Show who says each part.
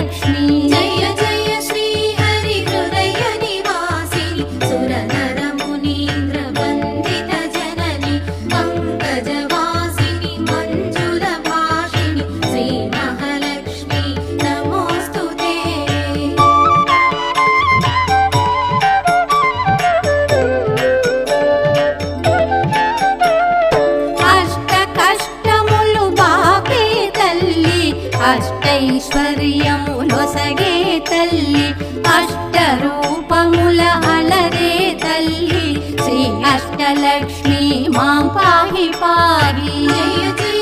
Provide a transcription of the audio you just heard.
Speaker 1: लक्ष्मी
Speaker 2: जय जय श्री हरि हृदय निवासिनि सुरनर मुनीन्द्र वन्दित जननि पंकजवासिनि मंजुल भाषिणि श्री महालक्ष्मी नमोस्तुते।
Speaker 1: अष्ट कष्टमुलु बापे तल्ली अष्टैश्वर्यमुलొసగే तल्ली अष्टरूपमुल अलरे तल्ली श्री अष्टलक्ष्मी मां पाहि पाहि।
Speaker 2: जय जय